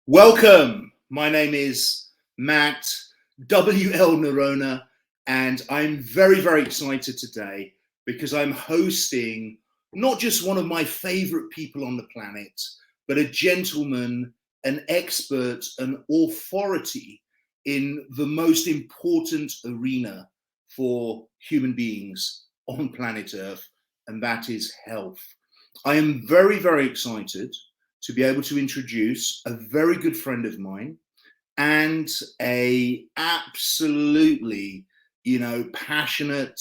Welcome. My name is Matt W.L. Nerona, and I'm very, very excited today because I'm hosting not just one of my favorite people on the planet, but a gentleman, an expert, an authority in the most important arena for human beings on planet Earth, and that is health. I am very, very excited to be able to introduce a very good friend of mine and a absolutely, passionate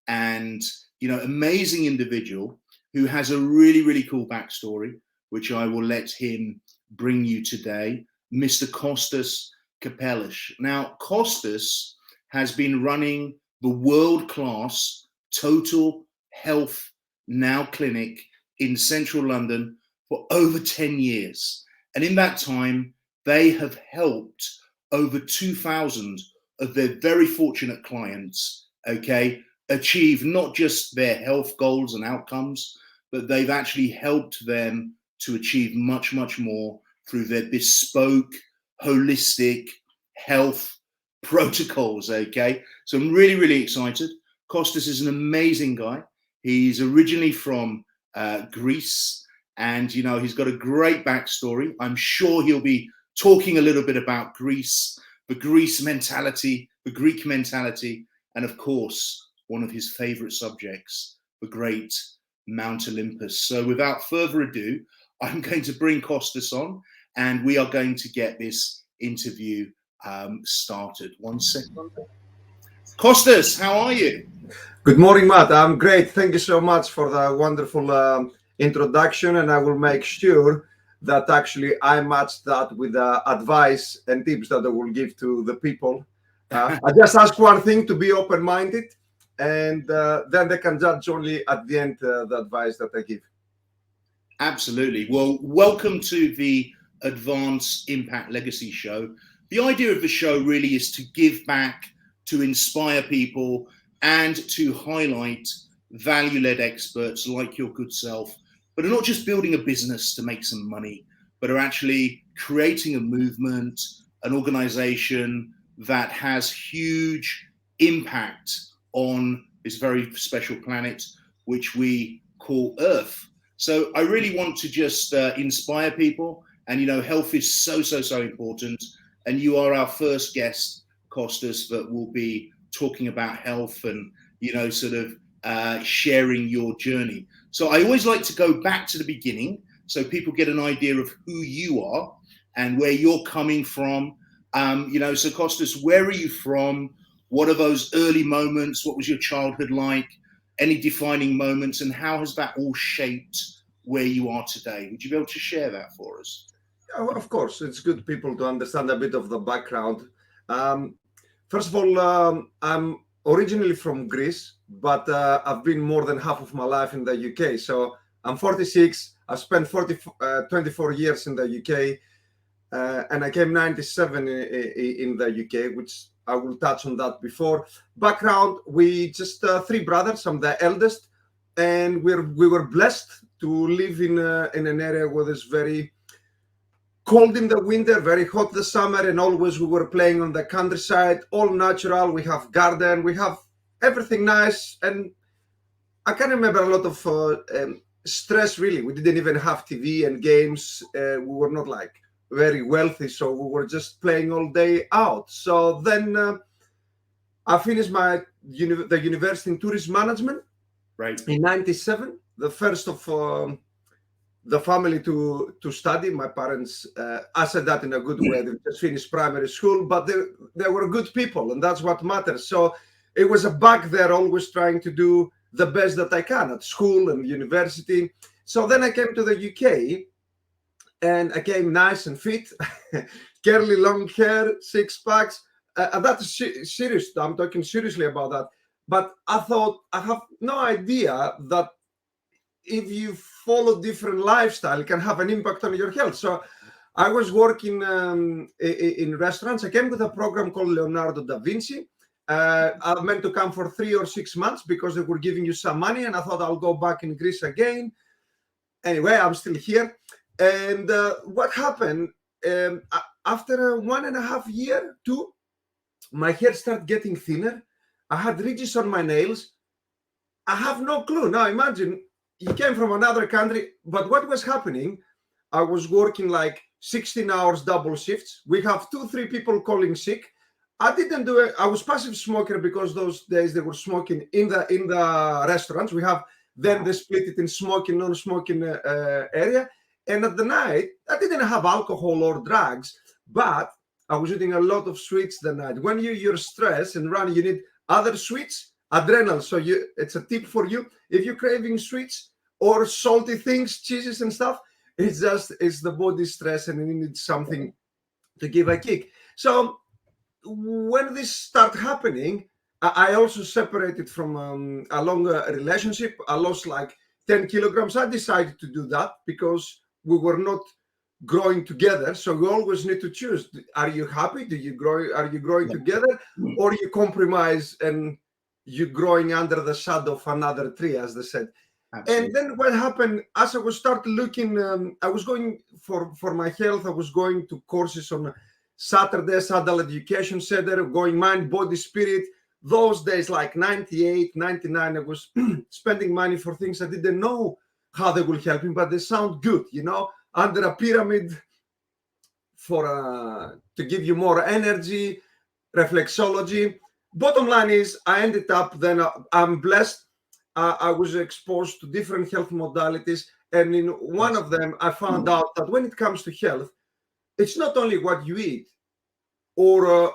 and, amazing individual who has a really, really cool backstory, which I will let him bring you today, Mr. Kostas Kapelas. Now, Kostas has been running the world-class Total Health Now clinic in central London for over 10 years. And in that time, they have helped over 2,000 of their very fortunate clients, achieve not just their health goals and outcomes, but they've actually helped them to achieve much, much more through their bespoke, holistic health protocols, So I'm really, really excited. Kostas is an amazing guy. He's originally from Greece. And, he's got a great backstory. I'm sure he'll be talking a little bit about Greece, the Greece mentality, the Greek mentality, and of course, one of his favorite subjects, the great Mount Olympus. So without further ado, I'm going to bring Kostas on and we are going to get this interview started. 1 second. Kostas, how are you? Good morning, Matt. I'm great. Thank you so much for the wonderful introduction, and I will make sure that actually I match that with the advice and tips that I will give to the people. I just ask one thing: to be open-minded, and then they can judge only at the end the advice that I give. Absolutely. Well, welcome to the Advance Impact Legacy Show. The idea of the show really is to give back, to inspire people, and to highlight value-led experts like your good self, but are not just building a business to make some money, but are actually creating a movement, an organization that has huge impact on this very special planet, which we call Earth. So I really want to just inspire people. And, health is so, so, so important. And you are our first guest, Kostas, that will be talking about health and, sharing your journey. So I always like to go back to the beginning so people get an idea of who you are and where you're coming from. So Kostas, where are you from? What are those early moments? What was your childhood like? Any defining moments, and how has that all shaped where you are today? Would you be able to share that for us? Of course, it's good people to understand a bit of the background. First of all, I'm originally from Greece, but I've been more than half of my life in the UK. So I'm 46. I've spent 24 years in the UK, and I came 97 in the UK, which I will touch on that before. Background: we just 3 brothers. I'm the eldest, and we were blessed to live in an area where there's very cold in the winter, very hot the summer, and always we were playing on the countryside, all natural. We have garden, we have everything nice, and I can remember a lot of stress. Really, we didn't even have TV and games. We were not like very wealthy, so we were just playing all day out. So then I finished the university in tourism management, right, in 97. The first of the family to study. My parents, I said that in a good way. They just finished primary school, but they were good people, and that's what matters. So it was a back there, always trying to do the best that I can at school and university. So then I came to the UK, and I came nice and fit, curly long hair, 6 packs. And that's serious. I'm talking seriously about that. But I thought, I have no idea that if you follow different lifestyle, it can have an impact on your health. So I was working in restaurants. I came with a program called Leonardo da Vinci. I meant to come for 3 or 6 months because they were giving you some money, and I thought I'll go back in Greece again. Anyway, I'm still here. And what happened after 1.5 years, 2, my hair started getting thinner. I had ridges on my nails. I have no clue. Now imagine you came from another country, but what was happening? I was working like 16 hours double shifts. We have 2-3 people calling sick. I didn't do it. I was passive smoker because those days they were smoking in the restaurants. We have then they split it in smoking, non-smoking area. And at the night, I didn't have alcohol or drugs, but I was eating a lot of sweets the night. When you're stressed and running, you need other sweets, adrenal. So it's a tip for you. If you're craving sweets or salty things, cheeses and stuff, it's the body stress and you need something to give a kick. So when this started happening, I also separated from a longer relationship. I lost like 10 kilograms. I decided to do that because we were not growing together. So we always need to choose. Are you happy? Are you growing together? Or you compromise and you're growing under the shadow of another tree, as they said. Absolutely. And then what happened, as I was started looking, I was going for my health. I was going to courses on Saturdays, Adult Education Center, going mind, body, spirit. Those days, like 98, 99, I was spending money for things I didn't know how they will help me, but they sound good, under a pyramid to give you more energy, reflexology. Bottom line is I ended up then, I'm blessed. I was exposed to different health modalities. And in one of them, I found out that when it comes to health, it's not only what you eat or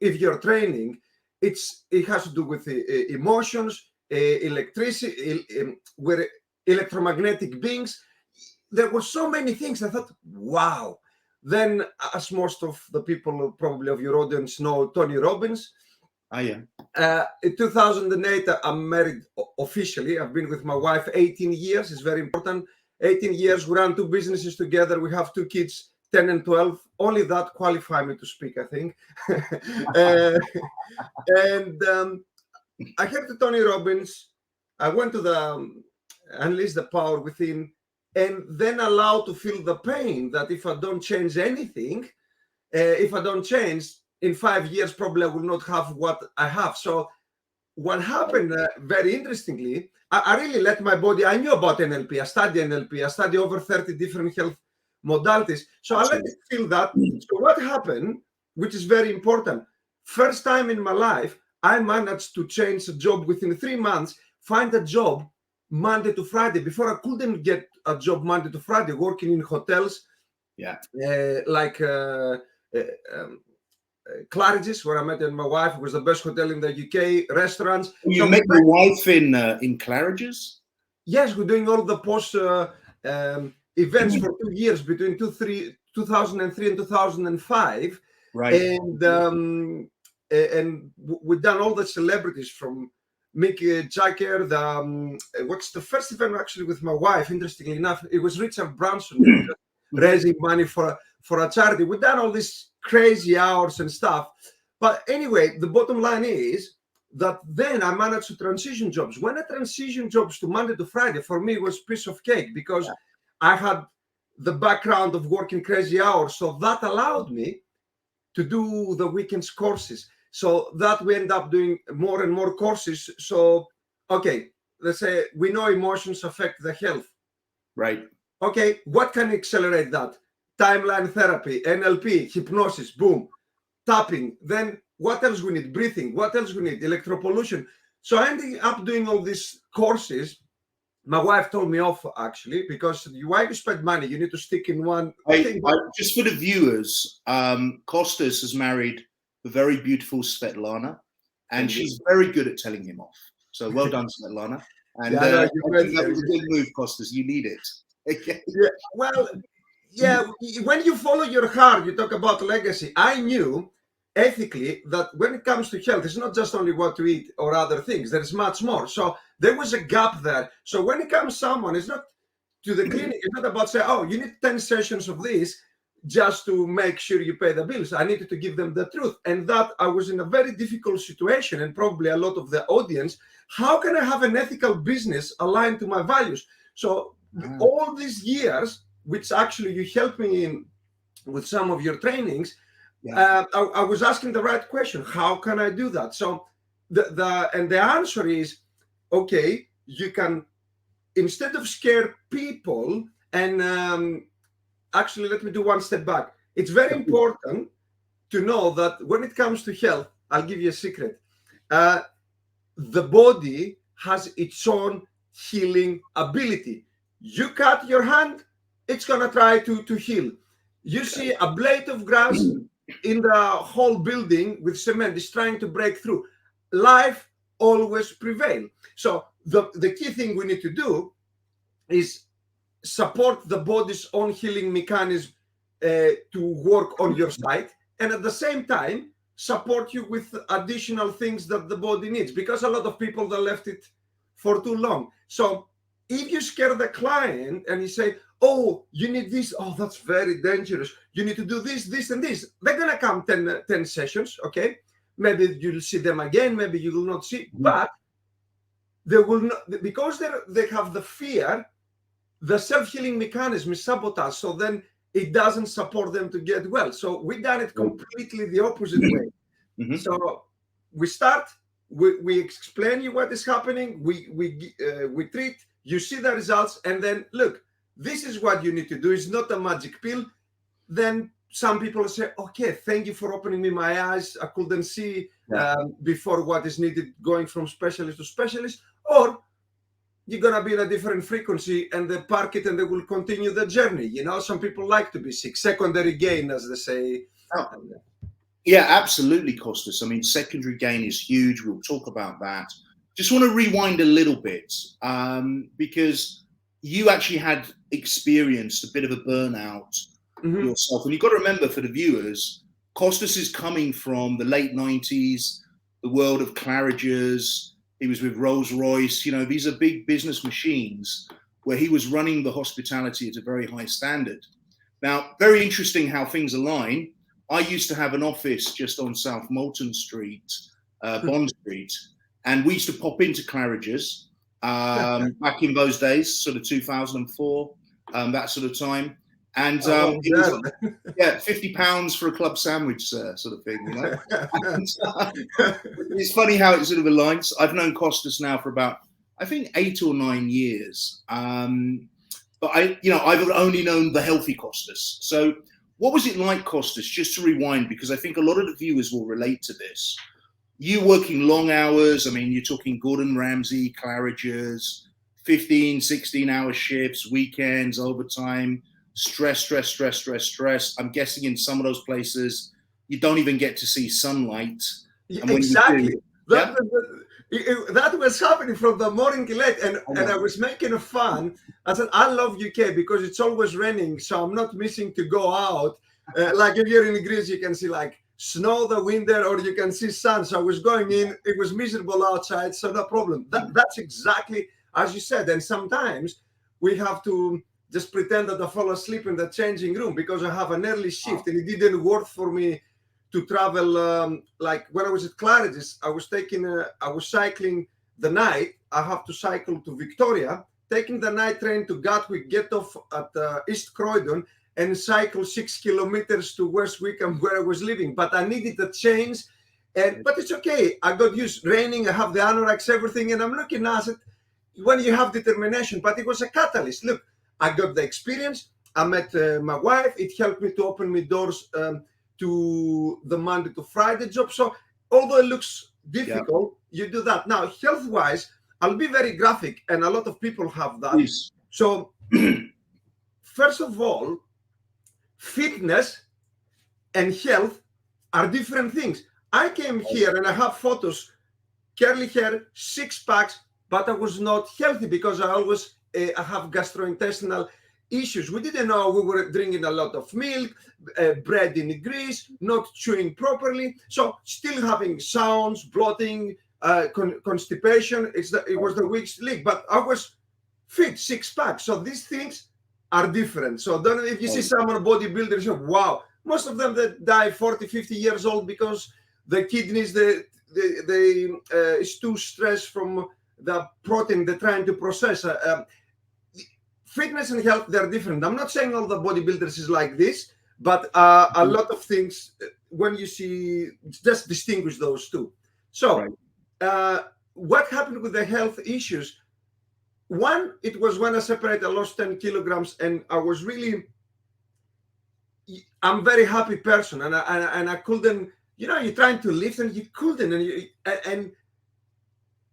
if you're training, it has to do with emotions, electricity, we're electromagnetic beings. There were so many things. I thought, wow. Then, as most of the people probably of your audience know, Tony Robbins. Yeah. In 2008, I'm married officially. I've been with my wife 18 years. It's very important. 18 years. We run 2 businesses together. We have 2 kids, 10 and 12. Only that qualify me to speak, I think. And I heard to Tony Robbins. I went to the Unleash the Power Within, and then allowed to feel the pain that if I don't change anything, if I don't change, in 5 years, probably I will not have what I have. So what happened, very interestingly, I really let my body, I knew about NLP. I studied NLP. I studied over 30 different health modalities. So I let it feel that. So what happened, which is very important, first time in my life, I managed to change a job within 3 months, find a job Monday to Friday. Before I couldn't get a job Monday to Friday, working in hotels, like Claridge, where I met my wife. It was the best hotel in the UK. Restaurants. You met your wife in Claridge's? Yes, we're doing all the post events for 2 years between 2003 and 2005. Right. And we've done all the celebrities from Mick Jagger. What's the first event actually with my wife? Interestingly enough, it was Richard Branson raising money for a charity. We've done all these crazy hours and stuff. But anyway, the bottom line is that then I managed to transition jobs. When I transitioned jobs to Monday to Friday, for me, it was a piece of cake because I had the background of working crazy hours. So that allowed me to do the weekends courses. So that we end up doing more and more courses. So, okay, let's say we know emotions affect the health. Right. Okay, what can accelerate that? Timeline therapy, NLP, hypnosis, boom, tapping. Then what else we need? Breathing. What else we need? Electro pollution. So I ended up doing all these courses. My wife told me off, actually, because why you spend money? You need to stick in one thing. Just for the viewers, Kostas has married a very beautiful Svetlana, and she's very good at telling him off. So well done, Svetlana. And I think that was a good move, Kostas. You need it. Okay. Yeah, well, yeah, when you follow your heart, you talk about legacy. I knew ethically that when it comes to health, it's not just only what to eat or other things. There's much more. So there was a gap there. So when it comes someone, it's not to the clinic. It's not about saying, oh, you need 10 sessions of this just to make sure you pay the bills. I needed to give them the truth. And that I was in a very difficult situation, and probably a lot of the audience. How can I have an ethical business aligned to my values? So all these years, which actually you helped me in with some of your trainings, Yeah. I was asking the right question. How can I do that? So the answer is, okay, you can, instead of scare people, and actually, let me do one step back. It's very important to know that when it comes to health, I'll give you a secret. The body has its own healing ability. You cut your hand, it's going to try to heal. You see a blade of grass in the whole building with cement is trying to break through. Life always prevails. So the key thing we need to do is support the body's own healing mechanism to work on your side, and at the same time support you with additional things that the body needs, because a lot of people, they left it for too long. So if you scare the client and you say, oh, you need this, oh, that's very dangerous, you need to do this and this, they're gonna come 10 sessions, okay, maybe you'll see them again, maybe you will not see, but they will not, because they have the fear. The self-healing mechanism is sabotaged, so then it doesn't support them to get well. So we done it completely the opposite way. So we start, we explain you what is happening, we treat, you see the results, and then look, this is what you need to do. It's not a magic pill. Then some people say, okay, thank you for opening me my eyes. I couldn't see before what is needed, going from specialist to specialist, or you're going to be in a different frequency and they park it and they will continue the journey. You know, some people like to be sick. Secondary gain, as they say. Oh. Yeah, absolutely, Kostas. I mean, secondary gain is huge. We'll talk about that. Just want to rewind a little bit because you actually had experienced a bit of a burnout yourself. And you've got to remember, for the viewers, Kostas is coming from the late 90s, the world of Claridge's. He was with Rolls-Royce. You know, these are big business machines where he was running the hospitality at a very high standard. Now, very interesting how things align. I used to have an office just on South Moulton Street, Bond Street, and we used to pop into Claridge's back in those days, sort of 2004, that sort of time. And it was, yeah, £50 for a club sandwich, sort of thing, you know. And, it's funny how it sort of aligns. I've known Kostas now for about, I think, 8 or 9 years. But I've only known the healthy Kostas. So what was it like, Kostas, just to rewind, because I think a lot of the viewers will relate to this. You working long hours, I mean, you're talking Gordon Ramsay, Claridge's, 15, 16-hour shifts, weekends, overtime, stress. I'm guessing in some of those places, you don't even get to see sunlight. And exactly. That was happening from the morning till late, and I was making a fun. I said, I love UK because it's always raining, so I'm not missing to go out. Like if you're in Greece, you can see like snow the winter, or you can see sun. So I was going in, it was miserable outside, so no problem. That's exactly as you said. And sometimes we have to just pretend that I fall asleep in the changing room because I have an early shift, and it didn't work for me to travel. Like when I was at Claridge's, I was cycling the night. I have to cycle to Victoria, taking the night train to Gatwick, get off at East Croydon, and cycle 6 kilometers to West Wickham, where I was living. But I needed a change, but it's okay. I got used. Raining, I have the anoraks, everything, and I'm looking at it when you have determination. But it was a catalyst. Look, I got the experience. I met my wife. It helped me to open me doors to the Monday to Friday job. So although it looks difficult, you do that. Now, health-wise, I'll be very graphic, and a lot of people have that. Please. So first of all, fitness and health are different things. I came here and I have photos, curly hair, 6 packs, but I was not healthy because I have gastrointestinal issues. We didn't know we were drinking a lot of milk, bread in Greece, not chewing properly. So still having sounds, bloating, constipation. It was the weak leak, but I was fit, 6 packs. So these things are different. So if you see someone bodybuilders, you say, wow, most of them that die 40, 50 years old because the kidneys, it's too stressed from the protein they're trying to process. Fitness and health, they're different. I'm not saying all the bodybuilders is like this, But a lot of things, when you see, just distinguish those two. So what happened with the health issues? One, it was when I separated, I lost 10 kilograms, and I was really, I'm a very happy person, and I couldn't, you're trying to lift and you couldn't, and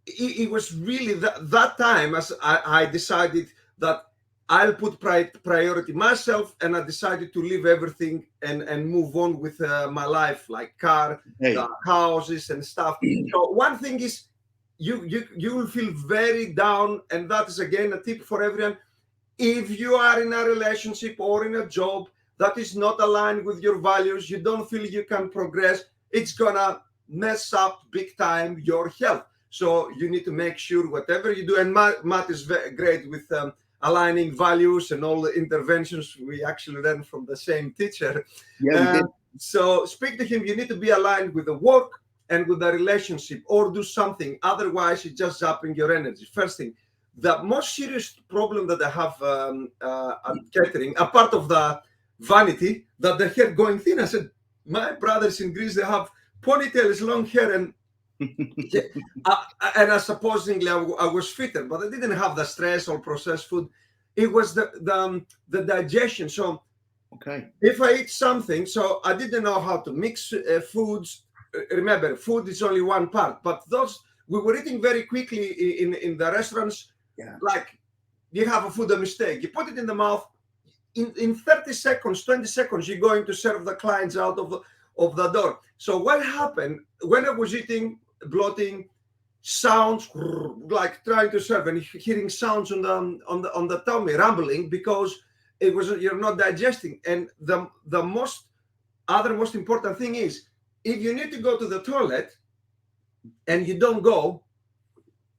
it was really that time as I decided that I'll put priority myself, and I decided to leave everything and move on with my life, like car, houses and stuff. So one thing is, you will feel very down, and that is again a tip for everyone. If you are in a relationship or in a job that is not aligned with your values, you don't feel you can progress, it's gonna mess up big time your health. So you need to make sure whatever you do, and Matt is very great with aligning values and all the interventions we actually learned from the same teacher. So speak to him. You need to be aligned with the work and with the relationship, or do something. Otherwise, it's just zapping your energy. First thing, the most serious problem that I have at catering, apart of the vanity, that the hair going thin. I said, my brothers in Greece, they have ponytails, long hair, and and supposedly I was fitter, but I didn't have the stress or processed food. It was the digestion. So if I eat something, so I didn't know how to mix foods. Remember, food is only one part, but those we were eating very quickly in the restaurants. Like you have a food a mistake, you put it in the mouth, in 30 seconds, 20 seconds, you're going to serve the clients out of the door. So what happened when I was eating, bloating, sounds like trying to serve and hearing sounds on the tummy rumbling, because it was, you're not digesting. And the most important thing is, if you need to go to the toilet and you don't go,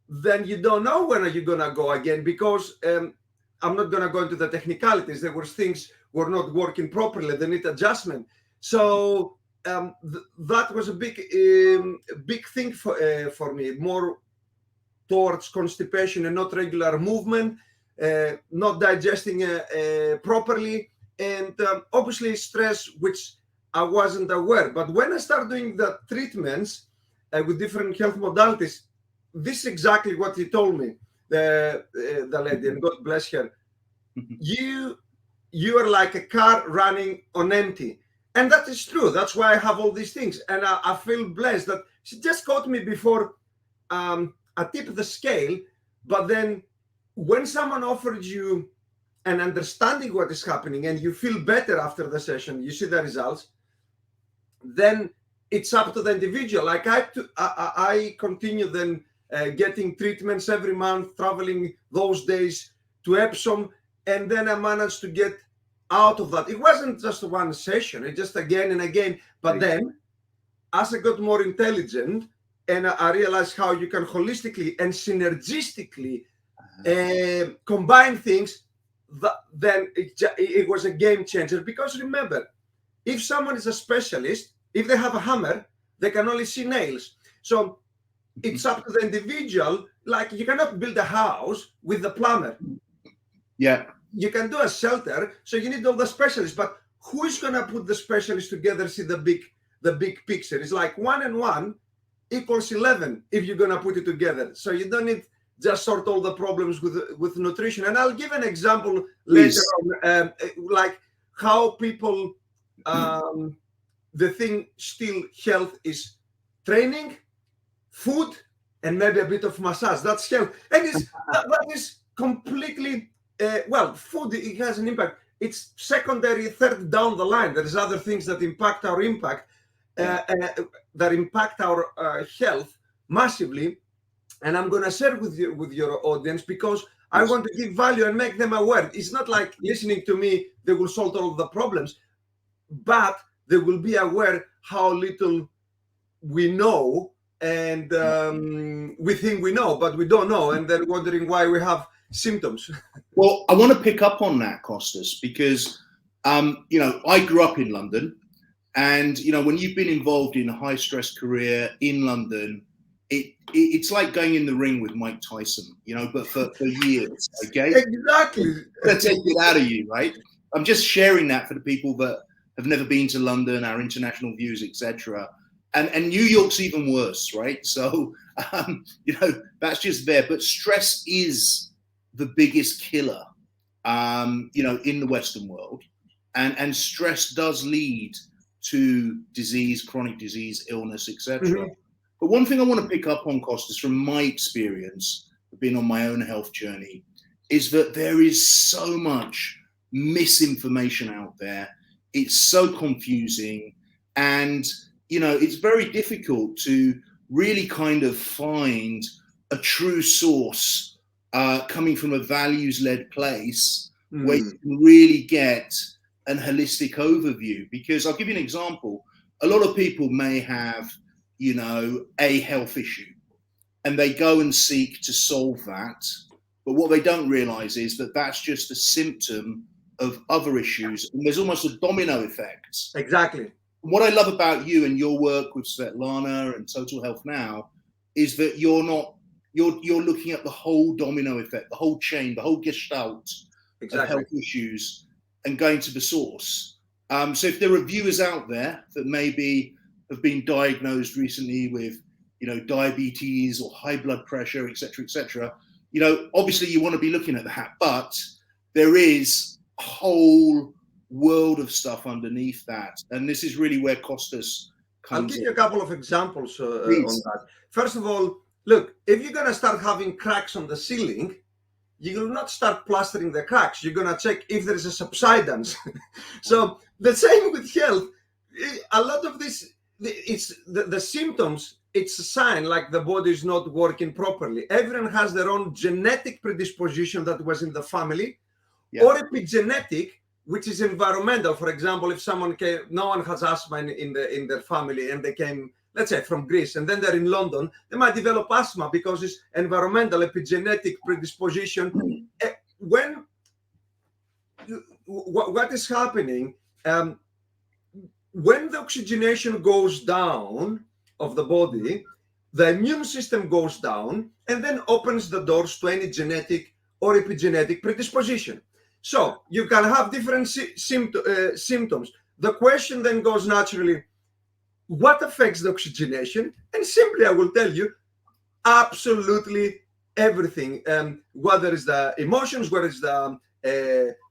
then you don't know when are you gonna go again, because I'm not gonna go into the technicalities. There were things were not working properly, they need adjustment. So that was a big thing for me, more towards constipation and not regular movement, not digesting properly, and obviously stress, which I wasn't aware. But when I started doing the treatments with different health modalities, this is exactly what he told me, the lady, and God bless her. You are like a car running on empty. And that is true. That's why I have all these things. And I feel blessed that she just caught me before I tipped the scale. But then when someone offers you an understanding what is happening and you feel better after the session, you see the results, then it's up to the individual. Like I continue then getting treatments every month, traveling those days to Epsom, and then I managed to get out of that. It wasn't just one session, it just again and again. But then as I got more intelligent and I realized how you can holistically and synergistically combine things, then it was a game changer. Because remember, if someone is a specialist, if they have a hammer, they can only see nails. So it's up to the individual. Like you cannot build a house with the plumber. You can do a shelter, so you need all the specialists. But who is gonna put the specialists together? See the big picture. It's like 1 and 1 equals 11 if you're gonna put it together. So you don't need just sort all the problems with nutrition. And I'll give an example later on, like how people the thing still health is training, food, and maybe a bit of massage. That's health, and that is completely well. Food, it has an impact. It's secondary, third down the line. There's other things that impact our that impact our health massively. And I'm going to share with your audience, because I want to give value and make them aware. It's not like listening to me, they will solve all the problems, but they will be aware how little we know, and we think we know, but we don't know, and they're wondering why we have symptoms. Well, I want to pick up on that, Kostas, because I grew up in London, and when you've been involved in a high stress career in London, it's like going in the ring with Mike Tyson, but for years. Okay, exactly. Let's take it out of you, right? I'm just sharing that for the people that have never been to London, our international views, etc. And New York's even worse, right? So, you know, that's just there. But stress is the biggest killer, you know, in the Western world. And stress does lead to disease, chronic disease, illness, etc. Mm-hmm. But one thing I want to pick up on, Kostas, from my experience of being on my own health journey, is that there is so much misinformation out there. It's so confusing, and you know, it's very difficult to really kind of find a true source coming from a values-led place where you can really get an holistic overview. Because I'll give you an example. A lot of people may have, you know, a health issue, and they go and seek to solve that. But what they don't realize is that that's just a symptom of other issues. And there's almost a domino effect. Exactly. What I love about you and your work with Svetlana and Total Health Now is that you're looking at the whole domino effect, the whole chain, the whole gestalt of health issues, and going to the source. So if there are viewers out there that maybe have been diagnosed recently with, you know, diabetes or high blood pressure, etc., you know, obviously you want to be looking at that, but there is a whole world of stuff underneath that. And this is really where Kostas comes I'll give you a couple of examples on Please. that. First of all, look, if you're going to start having cracks on the ceiling, you will not start plastering the cracks. You're going to check if there is a subsidence. So the same with health. A lot of this, it's the symptoms, it's a sign like the body is not working properly. Everyone has their own genetic predisposition that was in the family, or epigenetic, which is environmental. For example, if someone came, no one has asthma in their family, and they came, let's say, from Greece, and then they're in London, they might develop asthma because it's environmental, epigenetic predisposition. When what is happening, when the oxygenation goes down of the body, the immune system goes down and then opens the doors to any genetic or epigenetic predisposition. So you can have different symptoms. The question then goes naturally, what affects the oxygenation? And simply, I will tell you, absolutely everything. Whether it's the emotions, whether it's the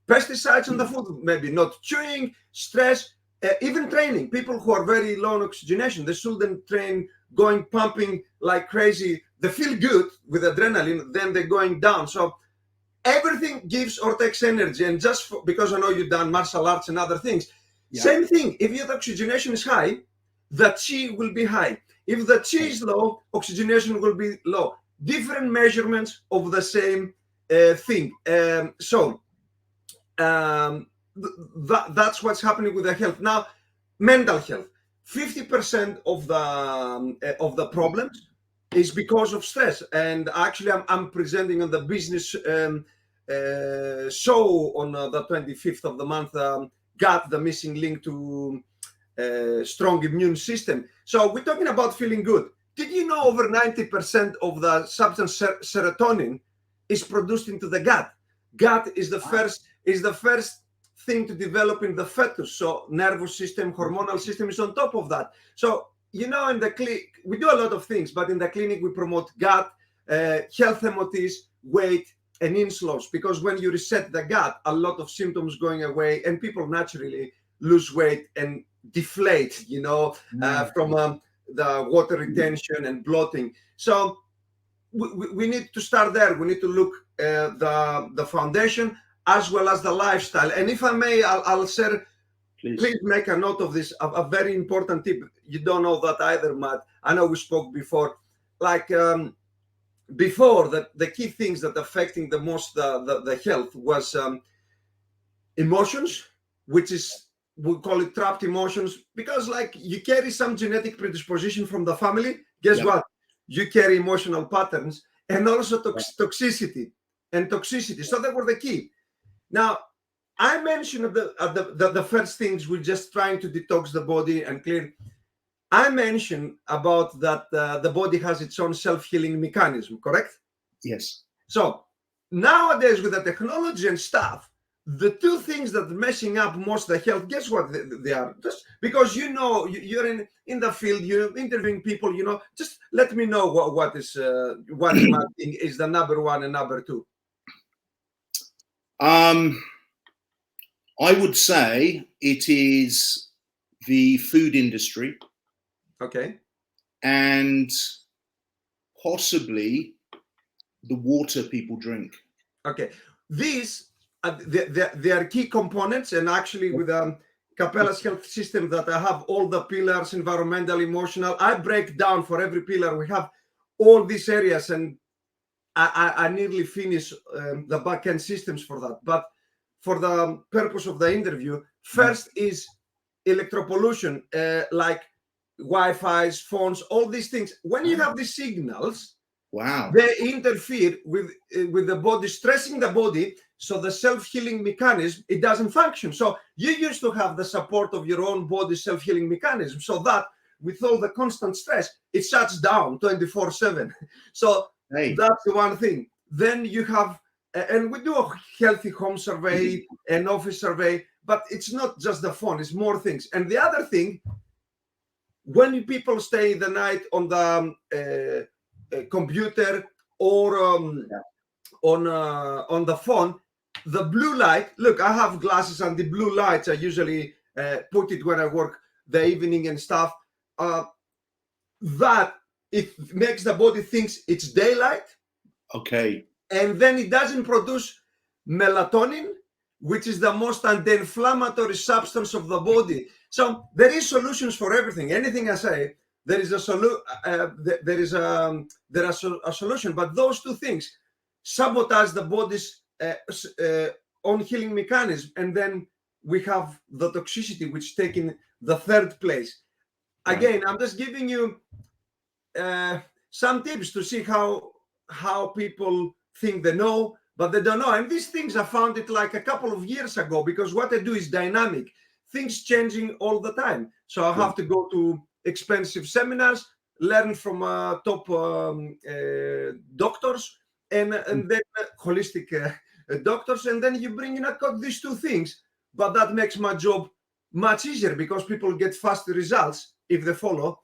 pesticides on the food, maybe not chewing, stress, even training. People who are very low on oxygenation, they shouldn't train going pumping like crazy. They feel good with adrenaline, then they're going down. So everything gives or takes energy. And just because I know you've done martial arts and other things, same thing. If your oxygenation is high, the chi will be high. If the chi is low, oxygenation will be low. Different measurements of the same thing. That's what's happening with the health. Now, mental health. 50% of the problems is because of stress. And actually, I'm presenting on the business show on the 25th of the month, Gut, the missing link to strong immune system. So we're talking about feeling good. Did you know over 90% of the substance serotonin is produced into the gut? Gut is the first thing to develop in the fetus. So nervous system, hormonal system is on top of that. So, you know, in the clinic, we do a lot of things, but in the clinic, we promote gut, health hemotis, weight, and insulin loss, because when you reset the gut, a lot of symptoms going away, and people naturally lose weight and deflate, you know, from the water retention and bloating. So we need to start there. We need to look the foundation as well as the lifestyle. And if I may, I'll share. Please make a note of this. A very important tip. You don't know that either, Matt. I know we spoke before. Like before, the key things that affecting the most the health was emotions, which is, we call it trapped emotions, because like you carry some genetic predisposition from the family. Guess what? You carry emotional patterns, and also toxicity. So that were the key. Now, I mentioned the first things, we're just trying to detox the body and clear. I mentioned about that the body has its own self-healing mechanism, correct? Yes. So nowadays with the technology and stuff, the two things that are messing up most the health, guess what they are? Just because you're in the field, you're interviewing people, just let me know what is marketing is the number one and number two. I would say it is the food industry. Okay. And possibly the water people drink. Okay. These they are key components, and actually with Kapelas health system that I have all the pillars, environmental, emotional, I break down for every pillar. We have all these areas, and I nearly finish the back-end systems for that. But for the purpose of the interview, first is electro pollution, like Wi-Fi's, phones, all these things. When you have these signals, wow, they interfere with the body, stressing the body, so the self-healing mechanism, it doesn't function. So you used to have the support of your own body self-healing mechanism, so that with all the constant stress, it shuts down 24/7. So that's the one thing. Then you have, and we do a healthy home survey, an office survey, but it's not just the phone, it's more things. And the other thing, when people stay the night on the computer or on the phone, the blue light, look, I have glasses, and the blue lights I usually put it when I work the evening and stuff, that it makes the body thinks it's daylight. Okay. And then it doesn't produce melatonin, which is the most anti-inflammatory substance of the body. So there is solutions for everything. Anything I say, there is a solution. But those two things sabotage the body's own healing mechanism, and then we have the toxicity, which taking the third place. Right. Again, I'm just giving you some tips to see how people think they know, but they don't know. And these things, I found it like a couple of years ago, because what I do is dynamic, things changing all the time. So I have to go to expensive seminars, learn from top doctors, and then holistic doctors, and then you bring in these two things. But that makes my job much easier, because people get faster results if they follow.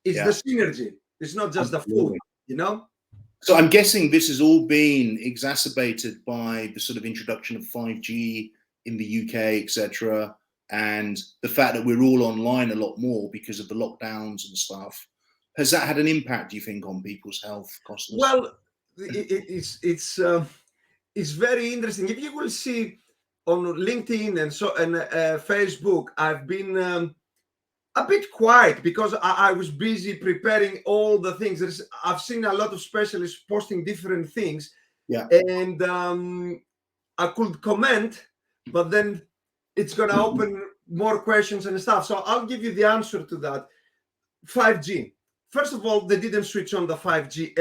It's the synergy. It's not just the food, So I'm guessing this has all been exacerbated by the sort of introduction of 5G in the UK, etc., and the fact that we're all online a lot more because of the lockdowns and stuff. Has that had an impact, do you think, on people's health, Kostas? Well, it's very interesting. If you will see on LinkedIn and Facebook, I've been a bit quiet because I was busy preparing all the things. I've seen a lot of specialists posting different things, and I could comment, but then it's going to open more questions and stuff. So I'll give you the answer to that. 5G. First of all, they didn't switch on the 5G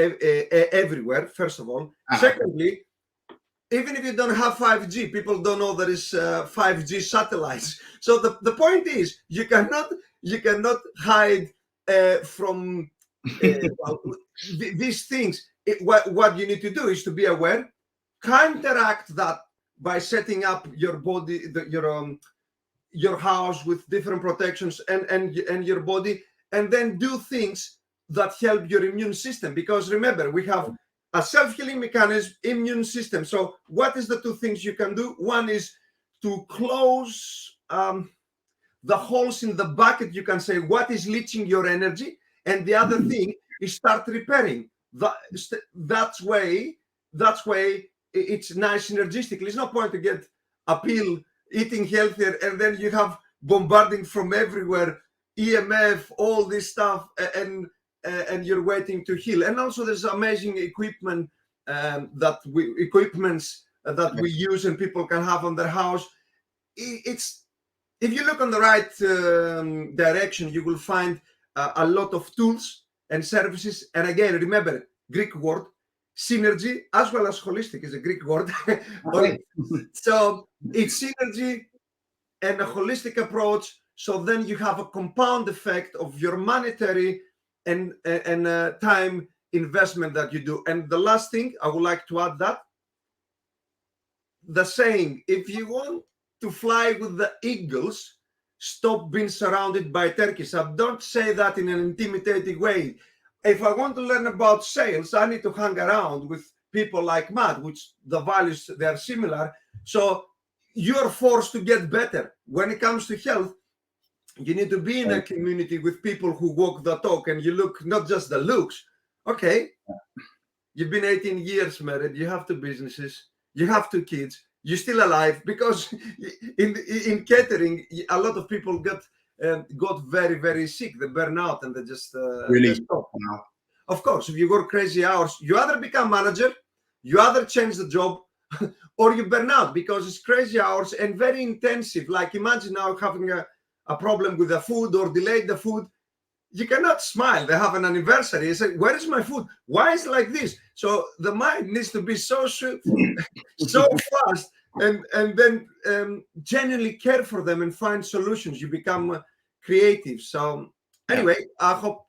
everywhere, first of all. Secondly, even if you don't have 5G, people don't know there is 5G satellites. So the point is, you cannot hide from these things. What you need to do is to be aware, counteract that by setting up your body, your house with different protections and your body, and then do things that help your immune system. Because remember, we have a self-healing mechanism, immune system. So what is the two things you can do? One is to close the holes in the bucket. You can say what is leaching your energy, and the other thing is start repairing. That's way it's nice synergistic. There's no point to get a pill, eating healthier, and then you have bombarding from everywhere, EMF, all this stuff, and you're waiting to heal. And also there's amazing equipments that we use and people can have on their house. It's, if you look on the right direction, you will find a lot of tools and services. And again, remember, Greek word, synergy, as well as holistic is a Greek word. So it's synergy and a holistic approach. So then you have a compound effect of your monetary and time investment that you do. And the last thing I would like to add, that the saying, if you want to fly with the eagles, stop being surrounded by turkeys. I don't say that in an intimidating way. If I want to learn about sales, I need to hang around with people like Matt, which the values, they are similar. So you're forced to get better. When it comes to health, you need to be in a community with people who walk the talk, and you look, not just the looks. Okay, you've been 18 years married, you have 2 businesses, you have 2 kids, you're still alive, because in catering, a lot of people got very, very sick. They burn out and they just Really? they stop. Of course, if you work crazy hours, you either become manager, you either change the job, or you burn out, because it's crazy hours and very intensive. Like, imagine now having a problem with the food or delayed the food. You cannot smile. They have an anniversary. You say, where is my food? Why is it like this? So the mind needs to be so fast, and then genuinely care for them and find solutions. You become creative. So anyway, I hope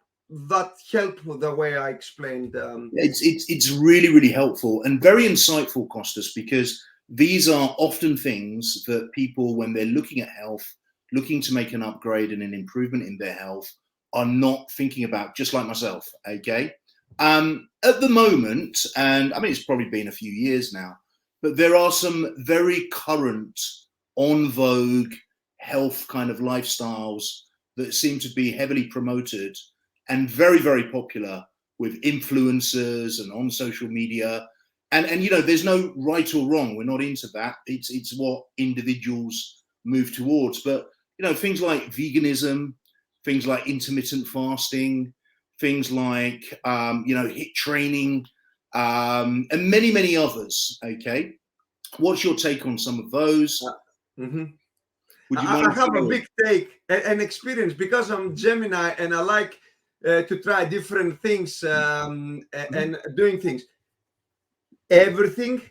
that helped with the way I explained. It's really, really helpful and very insightful, Kostas, because these are often things that people, when they're looking at health, looking to make an upgrade and an improvement in their health, are not thinking about, just like myself. Okay. At the moment, and I mean, it's probably been a few years now, but there are some very current, on vogue health kind of lifestyles that seem to be heavily promoted and very, very popular with influencers and on social media. And you know, there's no right or wrong. We're not into that. It's what individuals move towards. But you know, things like veganism, things like intermittent fasting, things like you know, HIIT training, and many, many others. Okay, what's your take on some of those? I have a big take and experience, because I'm Gemini and I like to try different things and doing things. Everything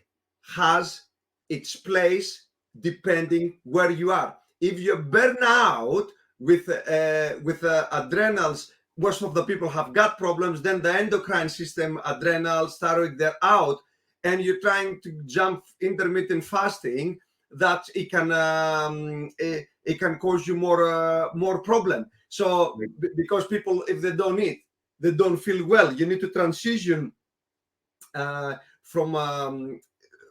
has its place depending where you are. If you burn out with adrenals, most of the people have gut problems, then the endocrine system, adrenals, thyroid, they're out, and you're trying to jump intermittent fasting, that it can cause you more problem. So because people, if they don't eat, they don't feel well. You need to transition from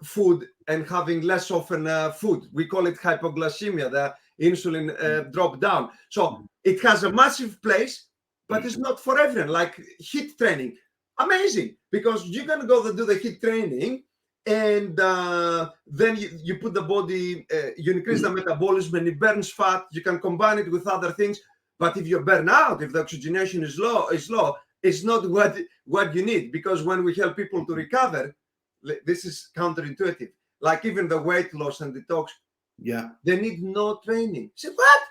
food and having less often food. We call it hypoglycemia. The insulin drop down. So it has a massive place, but it's not for everyone. Like HIIT training, amazing, because you're gonna go to do the HIIT training, and then you put the body, you increase the metabolism and it burns fat. You can combine it with other things. But if you burn out, if the oxygenation is low, it's not what you need. Because when we help people to recover, this is counterintuitive. Like even the weight loss and detox, they need no training. Say, what?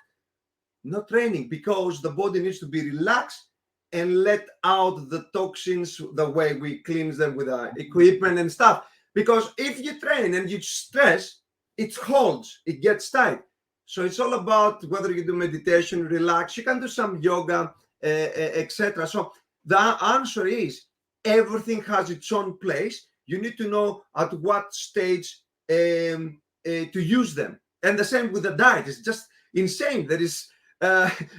No training, because the body needs to be relaxed and let out the toxins the way we cleanse them with our equipment and stuff. Because if you train and you stress, it holds, it gets tight. So it's all about whether you do meditation, relax, you can do some yoga, etc. So the answer is everything has its own place. You need to know at what stage to use them. And the same with the diet. It's just insane. There is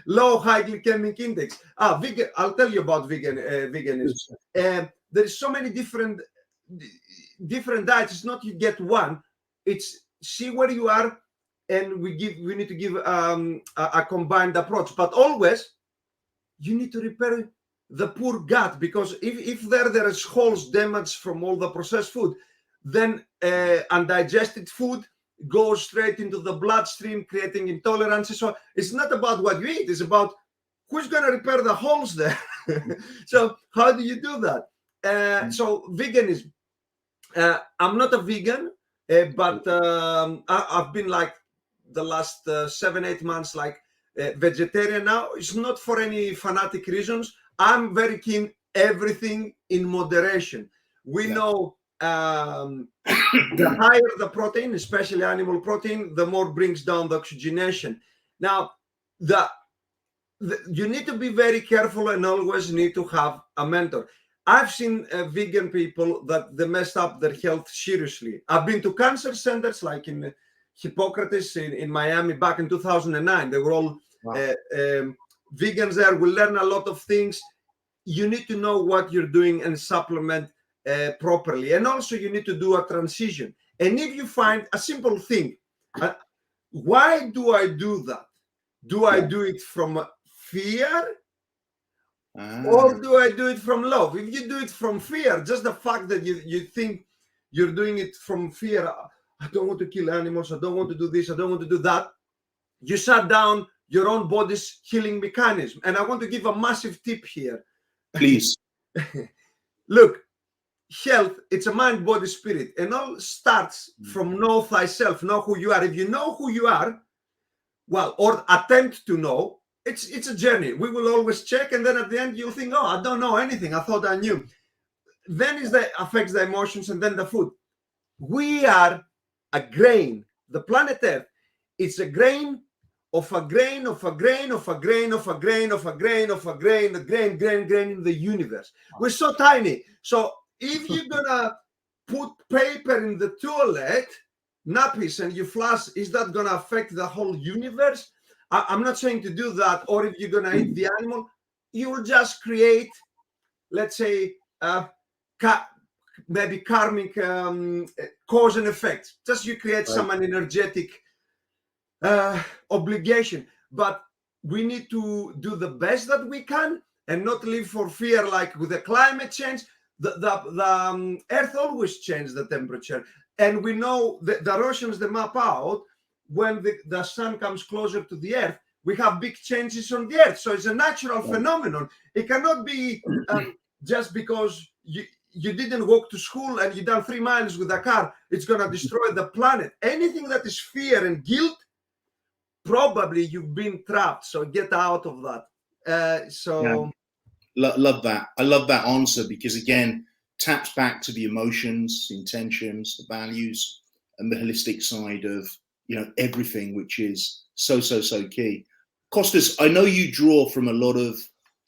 low, high glycemic index. Vegan. I'll tell you about veganism. There is so many different diets. It's not you get one. It's see where you are, and we need to give a combined approach. But always, you need to repair the poor gut, because if there is holes, damage from all the processed food, then undigested food goes straight into the bloodstream, creating intolerances. So it's not about what you eat, it's about who's going to repair the holes there. So how do you do that? So veganism, I'm not a vegan, but I've been like the last 7-8 months like vegetarian now. It's not for any fanatic reasons. I'm very keen everything in moderation. We know the higher the protein, especially animal protein, the more brings down the oxygenation. Now, you need to be very careful and always need to have a mentor. I've seen vegan people that they messed up their health seriously. I've been to cancer centers like in Hippocrates in Miami back in 2009. They were all vegans there. We learn a lot of things. You need to know what you're doing and supplement properly. And also you need to do a transition. And if you find a simple thing, why do I do that? Do I do it from fear? Or do I do it from love? If you do it from fear, just the fact that you think you're doing it from fear, I don't want to kill animals, I don't want to do this, I don't want to do that, you shut down your own body's healing mechanism. And I want to give a massive tip here. Please. Look, health, it's a mind, body, spirit. And all starts from know thyself, know who you are. If you know who you are, well, or attempt to know, it's a journey. We will always check, and then at the end you'll think, oh, I don't know anything. I thought I knew. Then affects the emotions, and then the food. We are a grain. The planet Earth, it's a grain of a grain of a grain of a grain of a grain of a grain of a grain, a grain in the universe. We're so tiny. So if you're gonna put paper in the toilet, nappies, and you flush, is that gonna affect the whole universe? I'm not saying to do that. Or if you're gonna eat the animal, you will just create, let's say, maybe karmic cause and effect. Just you create some energetic obligation. But we need to do the best that we can and not live for fear. Like with the climate change, the Earth always changes the temperature, and we know the Russians, they map out when the sun comes closer to the Earth, we have big changes on the Earth. So it's a natural phenomenon. It cannot be just because you didn't walk to school and you done 3 miles with a car, it's going to destroy the planet. Anything that is fear and guilt, probably you've been trapped. So get out of that. Love that. I love that answer, because again, taps back to the emotions, intentions, the values, and the holistic side of everything, which is so key. Kostas, I know you draw from a lot of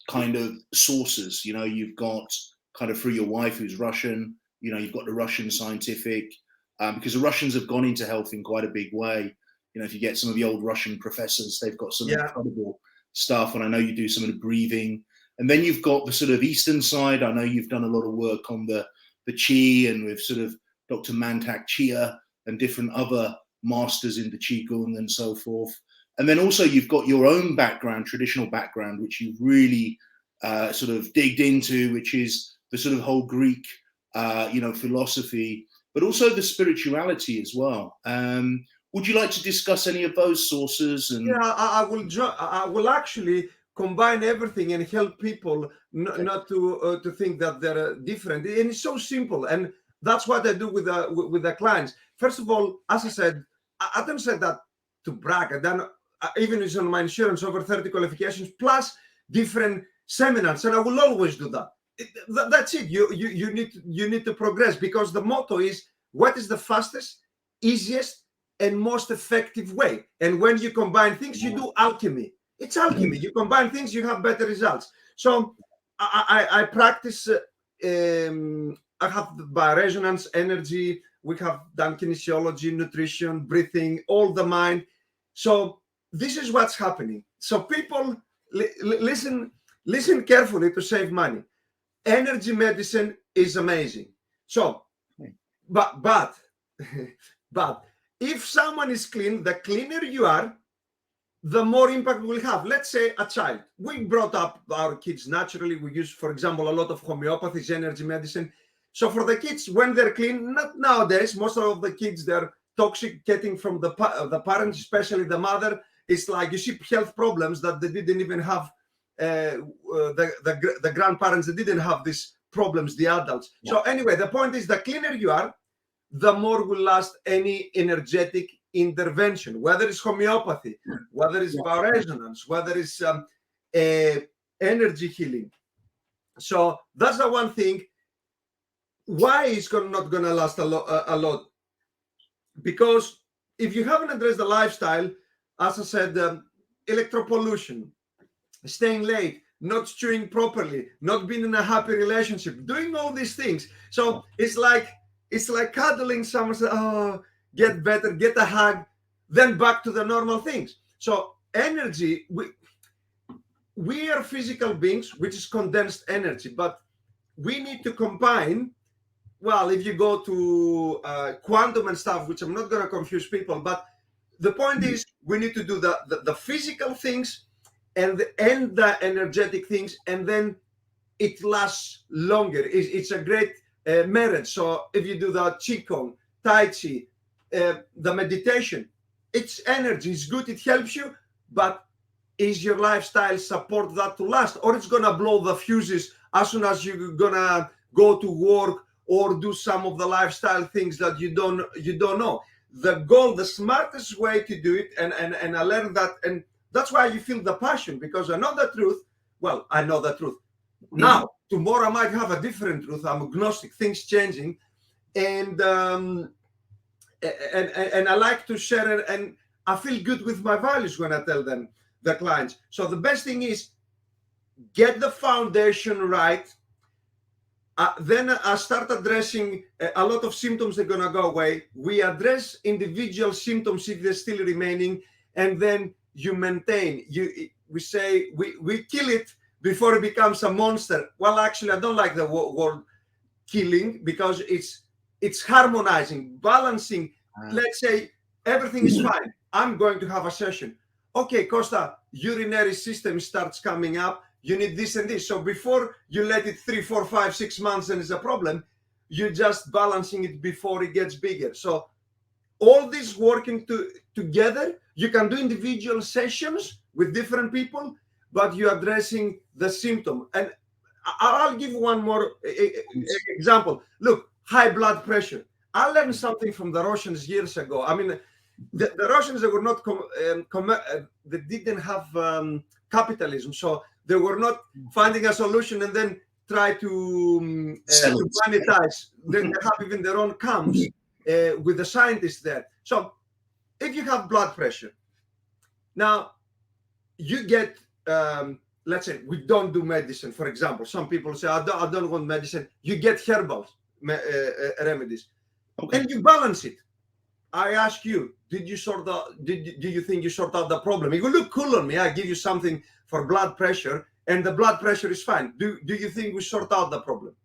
kind of sources. You've got kind of through your wife who's Russian. You've got the Russian scientific, because the Russians have gone into health in quite a big way. If you get some of the old Russian professors, they've got some incredible stuff, and I know you do some of the breathing. And then you've got the sort of Eastern side. I know you've done a lot of work on the Qi, and with sort of Dr. Mantak Chia and different other masters in the Qigong and so forth. And then also you've got your own background, traditional background, which you've really sort of digged into, which is the sort of whole Greek, philosophy, but also the spirituality as well. Would you like to discuss any of those sources? And I will actually combine everything and help people not to think that they're different. And it's so simple. And that's what I do with the clients. First of all, as I said, I don't say that to brag. I've done, even on my insurance, over 30 qualifications plus different seminars, and I will always do that. That's it. You need to progress, because the motto is, what is the fastest, easiest, and most effective way? And when you combine things, you do alchemy. It's alchemy. You combine things, you have better results. So I practice. I have bioresonance, energy. We have done kinesiology, nutrition, breathing, all the mind. So this is what's happening. So people listen carefully to save money. Energy medicine is amazing. So, but if someone is clean, the cleaner you are, the more impact we'll have. Let's say a child. We brought up our kids naturally. We use, for example, a lot of homeopathy, energy medicine. So for the kids, when they're clean, not nowadays, most of the kids, they're toxic, getting from the parents, especially the mother. It's like you see health problems that they didn't even have. The grandparents, they didn't have these problems, the adults. So anyway, the point is, the cleaner you are, the more will last any energetic intervention, whether it's homeopathy, whether it's bioresonance, whether it's energy healing. So that's the one thing. Why is not going to last a lot? Because if you haven't addressed the lifestyle, as I said, electro pollution, staying late, not chewing properly, not being in a happy relationship, doing all these things. So it's like cuddling someone, say, oh, get better, get a hug, then back to the normal things. So energy, we are physical beings, which is condensed energy, but we need to combine. Well, if you go to quantum and stuff, which I'm not going to confuse people, but the point is we need to do the physical things and the energetic things, and then it lasts longer. It's a great marriage. So if you do the Qigong, Tai Chi, the meditation, it's energy, it's good, it helps you, but is your lifestyle support that to last? Or it's gonna blow the fuses as soon as you're gonna go to work or do some of the lifestyle things that you don't know. The goal, the smartest way to do it, and I learned that, and that's why you feel the passion, because I know the truth. Well, I know the truth. Now, tomorrow I might have a different truth. I'm agnostic, things changing, and I like to share it, and I feel good with my values when I tell them, the clients. So the best thing is get the foundation right. Then I start addressing a lot of symptoms that are going to go away. We address individual symptoms if they're still remaining, and then you maintain. We say we kill it before it becomes a monster. Well, actually, I don't like the word killing, because it's harmonizing, balancing. Let's say everything is fine. I'm going to have a session. Okay, Costa, urinary system starts coming up. You need this and this. So before you let it 3, 4, 5, 6 months and it's a problem, you're just balancing it before it gets bigger. So all this working together, you can do individual sessions with different people, but you're addressing the symptom. And I'll give one more example. Look, high blood pressure. I learned something from the Russians years ago. I mean, the Russians, they were not, they didn't have capitalism. So they were not finding a solution and then try to monetize. They have even their own camps with the scientists there. So if you have blood pressure, now you get, let's say we don't do medicine, for example. Some people say, I don't want medicine. You get herbal remedies. Okay. And you balance it. I ask you, did you do you think you sort out the problem? It will look cool on me. I give you something for blood pressure and the blood pressure is fine. Do you think we sort out the problem?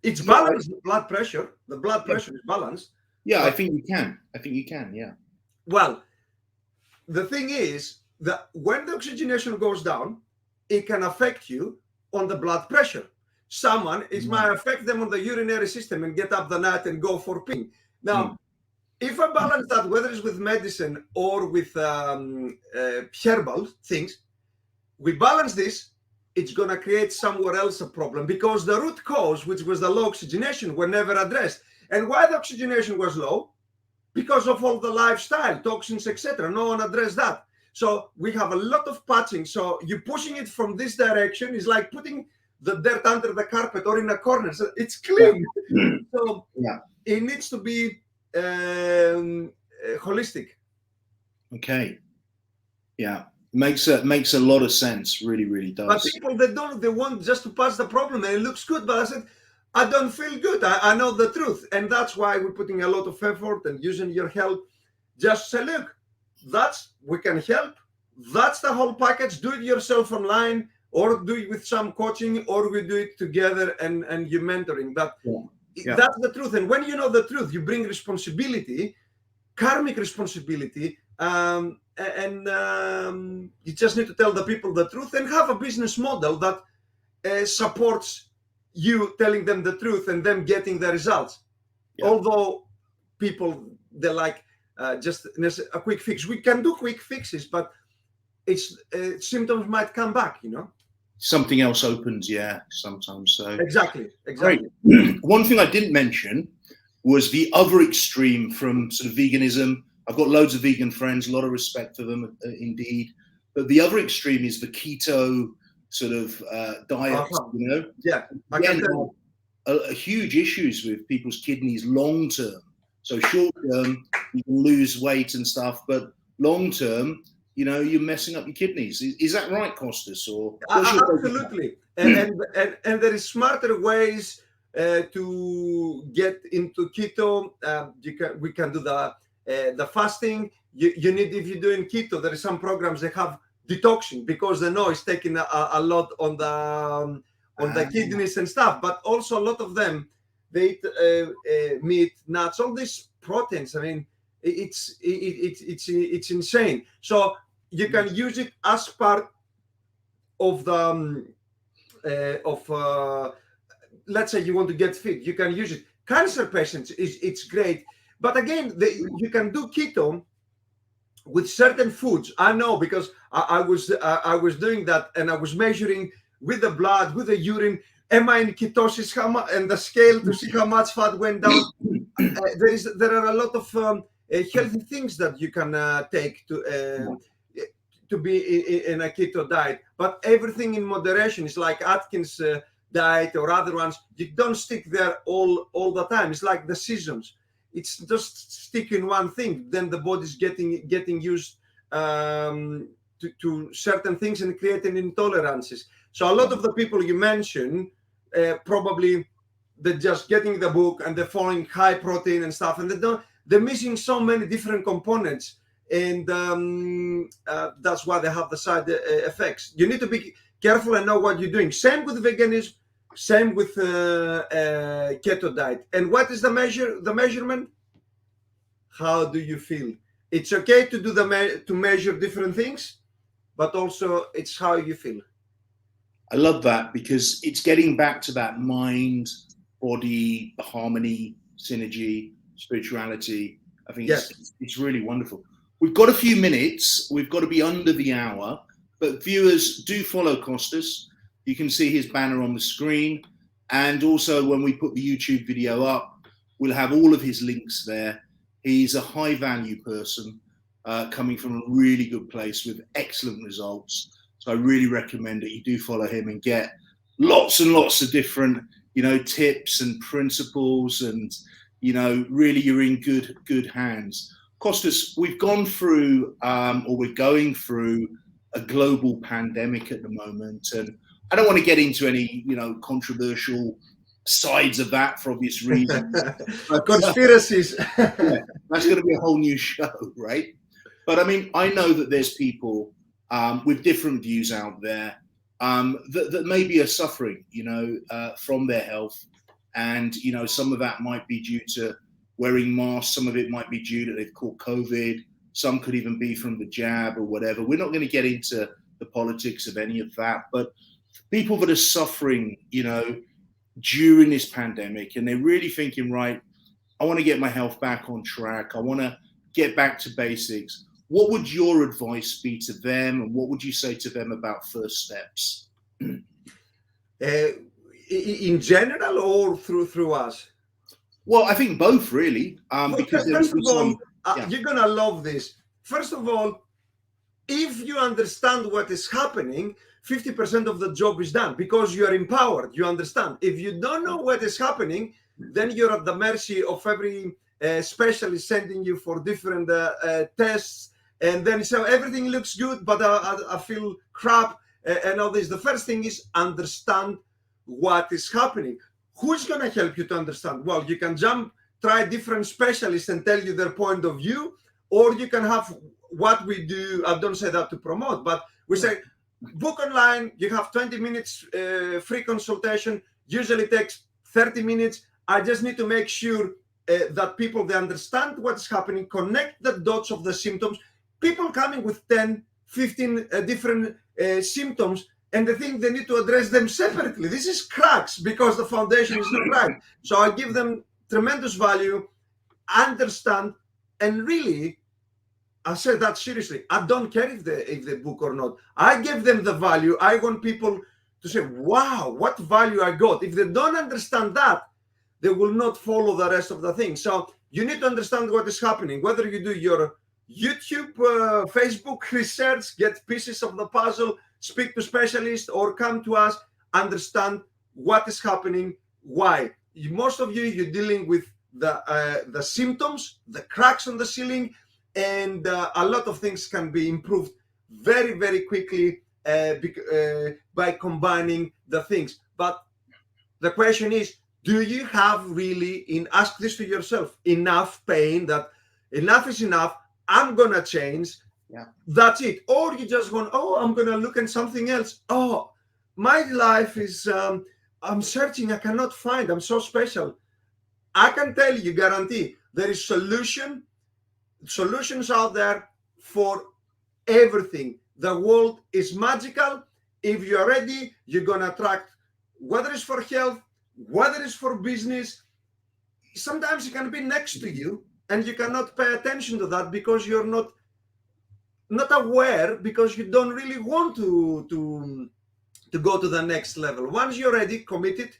It's balanced, the blood pressure. The blood pressure is balanced. Yeah, I think you can. Yeah. Well, the thing is that when the oxygenation goes down, it can affect you on the blood pressure. Someone, it might affect them on the urinary system and get up the night and go for peeing. Now, if I balance that, whether it's with medicine or with herbal things, we balance this, it's going to create somewhere else a problem, because the root cause, which was the low oxygenation, were never addressed. And why the oxygenation was low? Because of all the lifestyle, toxins, etc. No one addressed that. So we have a lot of patching. So you're pushing it from this direction. It's like putting the dirt under the carpet or in a corner. So it's clean. So it needs to be holistic. Okay. Yeah. Makes a lot of sense. Really, really does. But people, they want just to pass the problem and it looks good. But I said, I don't feel good. I know the truth. And that's why we're putting a lot of effort and using your help. Just say, look, we can help. That's the whole package. Do it yourself online, or do it with some coaching, or we do it together and you're mentoring. But that's the truth. And when you know the truth, you bring responsibility, karmic responsibility, and you just need to tell the people the truth and have a business model that supports you telling them the truth and them getting the results. Although people, they like just a quick fix. We can do quick fixes, but it's symptoms might come back, Something else opens, sometimes. So exactly. Great. One thing I didn't mention was the other extreme from sort of veganism. I've got loads of vegan friends, a lot of respect for them, indeed. But the other extreme is the keto sort of diet. Yeah, again, huge issues with people's kidneys long term. So short term, you can lose weight and stuff, but long term, you're messing up your kidneys. Is that right, Kostas? Or what's your Absolutely. And there is smarter ways to get into keto. We can do the fasting. You need, if you're doing keto, there is some programs that have detoxing, because the noise taking a lot on the kidneys and stuff. But also a lot of them, they eat meat, nuts, all these proteins. I mean, it's insane. So you can use it as part of the let's say you want to get fit, you can use it. Cancer patients, it's great. But again, you can do keto with certain foods. I know, because I was doing that, and I was measuring with the blood, with the urine, am I in ketosis, and the scale to see how much fat went down. There are a lot of healthy things that you can take to be in a keto diet, but everything in moderation. Is like Atkins diet or other ones. You don't stick there all the time. It's like the seasons. It's just stick in one thing, then the body's getting used to certain things and creating intolerances. So a lot of the people you mentioned, probably they're just getting the book and they're following high protein and stuff, and they're missing so many different components, and that's why they have the side effects. You need to be careful and know what you're doing. Same with veganism, same with keto diet. And what is the measurement? How do you feel? It's okay to do to measure different things, but also it's how you feel. I love that, because it's getting back to that mind, body, harmony, synergy, spirituality. I think it's really wonderful. We've got a few minutes. We've got to be under the hour, but viewers, do follow Kostas. You can see his banner on the screen. And also when we put the YouTube video up, we'll have all of his links there. He's a high value person coming from a really good place with excellent results. So I really recommend that you do follow him and get lots and lots of different, tips and principles, and, really you're in good hands. Kostas, we've gone through, or we're going through a global pandemic at the moment, and I don't want to get into any, controversial sides of that for obvious reasons. But, conspiracies. Yeah, that's going to be a whole new show, right? But I mean, I know that there's people with different views out there that maybe are suffering, from their health, and some of that might be due to wearing masks. Some of it might be due to they've caught COVID. Some could even be from the jab or whatever. We're not going to get into the politics of any of that, but people that are suffering, during this pandemic, and they're really thinking, right, I want to get my health back on track. I want to get back to basics. What would your advice be to them, and what would you say to them about first steps? In general, or through us? Well, I think both, really. Because first of all, you're gonna love this. First of all, if you understand what is happening, 50% of the job is done, because you are empowered. You understand. If you don't know what is happening, then you're at the mercy of every specialist sending you for different tests, and then so everything looks good, but I feel crap and all this. The first thing is understand what is happening. Who's going to help you to understand? Well, you can try different specialists and tell you their point of view, or you can have what we do. I don't say that to promote, but we say, book online. You have 20 minutes free consultation. Usually takes 30 minutes. I just need to make sure that people, they understand what's happening, connect the dots of the symptoms. People coming with 10, 15 different symptoms, and they think they need to address them separately. This is cracks, because the foundation is not right. So I give them tremendous value, understand, and really, I say that seriously. I don't care if they book or not. I give them the value. I want people to say, wow, what value I got. If they don't understand that, they will not follow the rest of the thing. So you need to understand what is happening, whether you do your YouTube, Facebook research, get pieces of the puzzle, speak to specialists, or come to us, understand what is happening, why. Most of you're dealing with the symptoms, the cracks on the ceiling, and a lot of things can be improved very, very quickly by combining the things. But the question is, do you have really, ask this to yourself, enough pain that enough is enough, I'm going to change, that's it? Or you just want, oh, I'm going to look at something else. Oh, my life is, I'm searching, I cannot find, I'm so special. I can tell you, guarantee, there is solutions out there for everything. The world is magical. If you're ready, you're going to attract, whether it's for health, whether it's for business. Sometimes it can be next to you and you cannot pay attention to that because you're not aware, because you don't really want to go to the next level. Once you're ready, committed,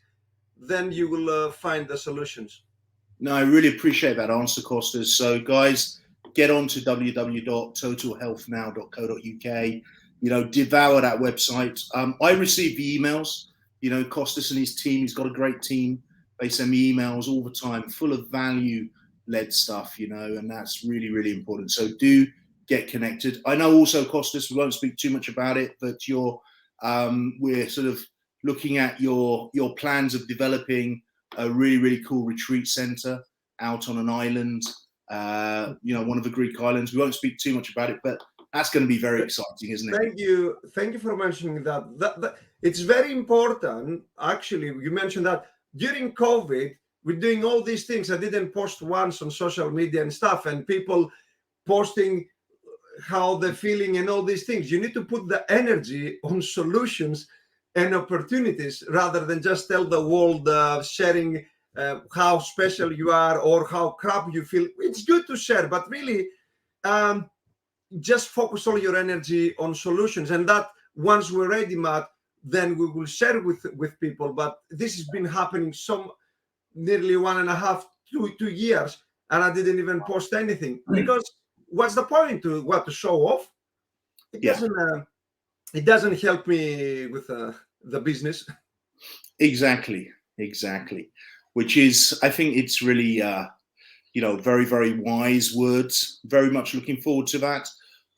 then you will find the solutions. No, I really appreciate that answer, Kostas. So guys, get on to www.totalhealthnow.co.uk, devour that website. I receive the emails, Kostas and his team, he's got a great team. They send me emails all the time, full of value-led stuff, and that's really, really important. So do get connected. I know also, Kostas, we won't speak too much about it, but we're sort of looking at your plans of developing a really, really cool retreat center out on an island, one of the Greek islands. We won't speak too much about it, but that's going to be very exciting, isn't it? Thank you for mentioning that. It's very important. Actually, you mentioned that during COVID, we're doing all these things. I didn't post once on social media and stuff, and people posting how they're feeling and all these things. You need to put the energy on solutions and opportunities rather than just tell the world, sharing how special you are or how crap you feel. It's good to share, but really just focus all your energy on solutions. And that once we're ready, Matt, then we will share with people. But this has been happening nearly 1.5 to 2 years, and I didn't even post anything because what's the point to show off? It doesn't help me with the business. Exactly. Which is, I think it's really, very, very wise words. Very much looking forward to that.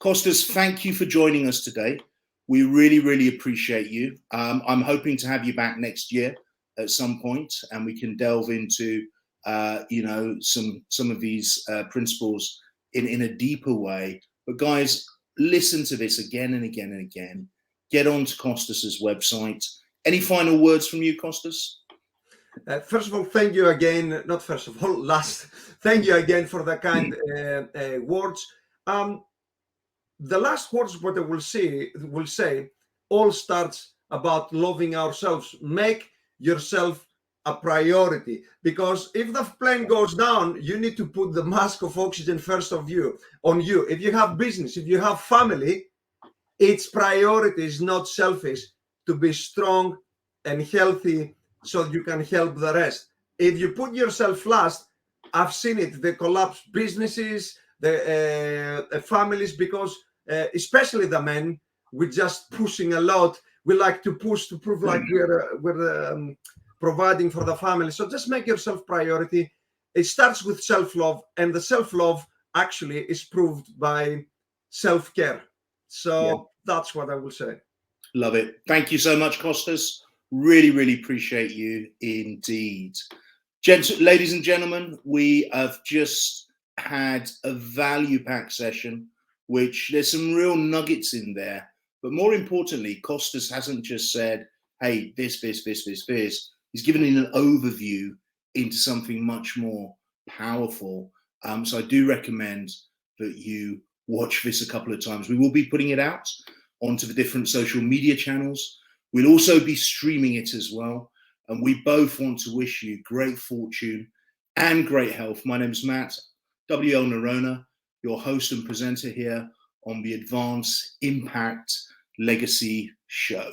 Kostas, thank you for joining us today. We really, really appreciate you. I'm hoping to have you back next year at some point, and we can delve into, some of these principles in a deeper way. But guys, listen to this again and again and again. Get on to Kostas's website. Any final words from you, Kostas? First of all, thank you again. Not first of all, last. Thank you again for the kind words. The last words what I will say all starts about loving ourselves. Make yourself a priority, because if the plane goes down, you need to put the mask of oxygen first on you. If you have business, if you have family, it's priorities, not selfish, to be strong and healthy so you can help the rest. If you put yourself last, I've seen it, they collapse businesses, the families, because especially the men, we're just pushing a lot. We like to push to prove like we're providing for the family. So just make yourself priority. It starts with self-love, and the self-love actually is proved by self-care. So that's what I will say. Love it. Thank you so much, Kostas. Really, really appreciate you indeed. Ladies and gentlemen, we have just had a value-packed session, which there's some real nuggets in there. But more importantly, Kostas hasn't just said, hey, this. He's given it an overview into something much more powerful. So I do recommend that you watch this a couple of times. We will be putting it out onto the different social media channels. We'll also be streaming it as well. And we both want to wish you great fortune and great health. My name is Matt W.L. Nerona, your host and presenter here on the Advance Impact Legacy Show.